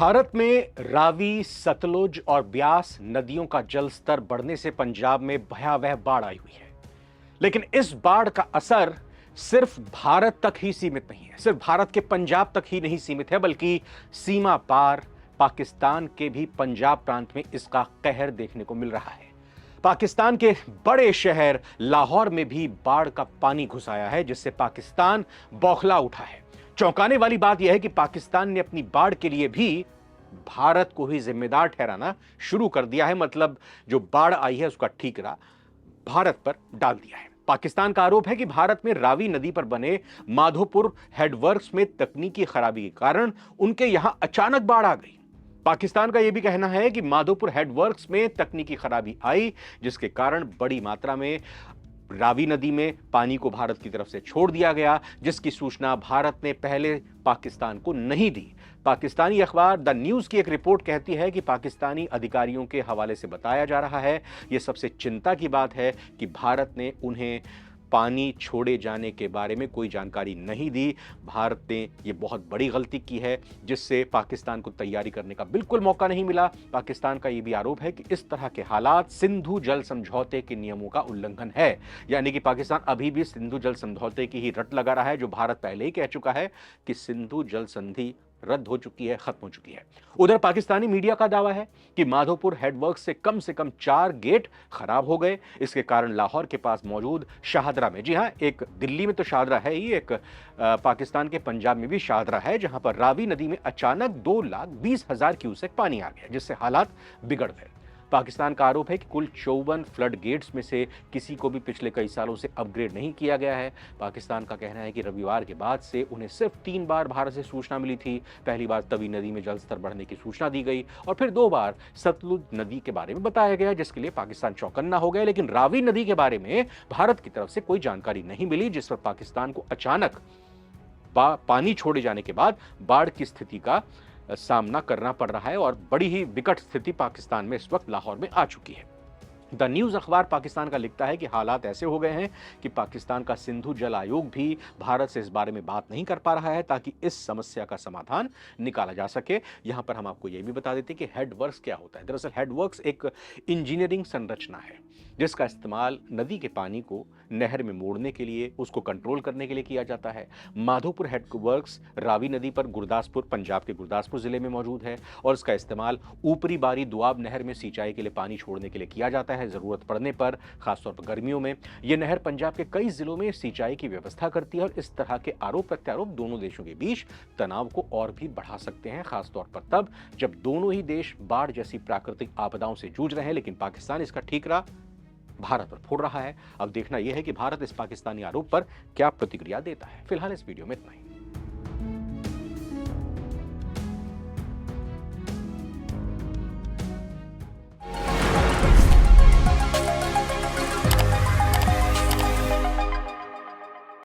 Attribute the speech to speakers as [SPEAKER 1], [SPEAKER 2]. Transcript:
[SPEAKER 1] भारत में रावी, सतलुज और ब्यास नदियों का जल स्तर बढ़ने से पंजाब में भयावह बाढ़ आई हुई है। लेकिन इस बाढ़ का असर सिर्फ भारत तक ही सीमित नहीं है, सिर्फ भारत के पंजाब तक ही नहीं सीमित है, बल्कि सीमा पार पाकिस्तान के भी पंजाब प्रांत में इसका कहर देखने को मिल रहा है। पाकिस्तान के बड़े शहर लाहौर में भी बाढ़ का पानी घुस आया है, जिससे पाकिस्तान बौखला उठा है। चौंकाने वाली बात यह है कि पाकिस्तान ने अपनी बाढ़ के लिए भी भारत को ही जिम्मेदार ठहराना शुरू कर दिया है। मतलब जो बाढ़ आई है उसका ठीकरा भारत पर डाल दिया है। पाकिस्तान का आरोप है कि भारत में रावी नदी पर बने माधोपुर हेडवर्क्स में तकनीकी खराबी के कारण उनके यहां अचानक बाढ़ आ गई। पाकिस्तान का यह भी कहना है कि माधोपुर हेडवर्क्स में तकनीकी खराबी आई, जिसके कारण बड़ी मात्रा में रावी नदी में पानी को भारत की तरफ से छोड़ दिया गया, जिसकी सूचना भारत ने पहले पाकिस्तान को नहीं दी। पाकिस्तानी अखबार द न्यूज की एक रिपोर्ट कहती है कि पाकिस्तानी अधिकारियों के हवाले से बताया जा रहा है, यह सबसे चिंता की बात है कि भारत ने उन्हें पानी छोड़े जाने के बारे में कोई जानकारी नहीं दी। भारत ने यह बहुत बड़ी गलती की है, जिससे पाकिस्तान को तैयारी करने का बिल्कुल मौका नहीं मिला। पाकिस्तान का यह भी आरोप है कि इस तरह के हालात सिंधु जल समझौते के नियमों का उल्लंघन है, यानी कि पाकिस्तान अभी भी सिंधु जल समझौते की ही रट लगा रहा है, जो भारत पहले ही कह चुका है कि सिंधु जल संधि रद्द हो चुकी है, खत्म हो चुकी है। उधर पाकिस्तानी मीडिया का दावा है कि माधोपुर हेडवर्क से कम 4 गेट खराब हो गए। इसके कारण लाहौर के पास मौजूद शाहदरा में, जी हां, एक दिल्ली में तो शाहदरा है ही, एक पाकिस्तान के पंजाब में भी शाहदरा है, जहां पर रावी नदी में अचानक 2,20,000 क्यूसेक पानी आ गया, जिससे हालात बिगड़ गए। पाकिस्तान का आरोप है कि कुल 54 फ्लड गेट्स में से किसी को भी पिछले कई सालों से अपग्रेड नहीं किया गया है। पाकिस्तान का कहना है कि रविवार के बाद से उन्हें सिर्फ 3 बार भारत से सूचना मिली थी। पहली बार तवी नदी में जलस्तर बढ़ने की सूचना दी गई और फिर 2 बार सतलुज नदी के बारे में बताया गया, जिसके लिए पाकिस्तान चौकन्ना हो गया। लेकिन रावी नदी के बारे में भारत की तरफ से कोई जानकारी नहीं मिली, जिस पर पाकिस्तान को अचानक पानी छोड़े जाने के बाद बाढ़ की स्थिति का सामना करना पड़ रहा है और बड़ी ही विकट स्थिति पाकिस्तान में इस वक्त लाहौर में आ चुकी है। द न्यूज अखबार पाकिस्तान का लिखता है कि हालात ऐसे हो गए हैं कि पाकिस्तान का सिंधु जल आयोग भी भारत से इस बारे में बात नहीं कर पा रहा है, ताकि इस समस्या का समाधान निकाला जा सके। यहां पर हम आपको यह भी बता देते हैं कि हेडवर्क्स क्या होता है। दरअसल हेडवर्क्स एक इंजीनियरिंग संरचना है, जिसका इस्तेमाल नदी के पानी को नहर में मोड़ने के लिए, उसको कंट्रोल करने के लिए किया जाता है। माधोपुर हेडवर्क्स रावी नदी पर गुरदासपुर, पंजाब के गुरदासपुर जिले में मौजूद है और इसका इस्तेमाल ऊपरी बारी दुआब नहर में सिंचाई के लिए पानी छोड़ने के लिए किया जाता है जरूरत पड़ने पर, खासतौर पर गर्मियों में। यह नहर पंजाब के कई जिलों में सिंचाई की व्यवस्था करती है और इस तरह के आरोप प्रत्यारोप दोनों देशों के बीच तनाव को और भी बढ़ा सकते हैं, खासतौर पर तब जब दोनों ही देश बाढ़ जैसी प्राकृतिक आपदाओं से जूझ रहे हैं। लेकिन पाकिस्तान इसका ठीकरा भारत पर फोड़ रहा है। अब देखना यह है कि भारत इस पाकिस्तानी आरोप पर क्या प्रतिक्रिया देता है। फिलहाल इस वीडियो में इतना ही।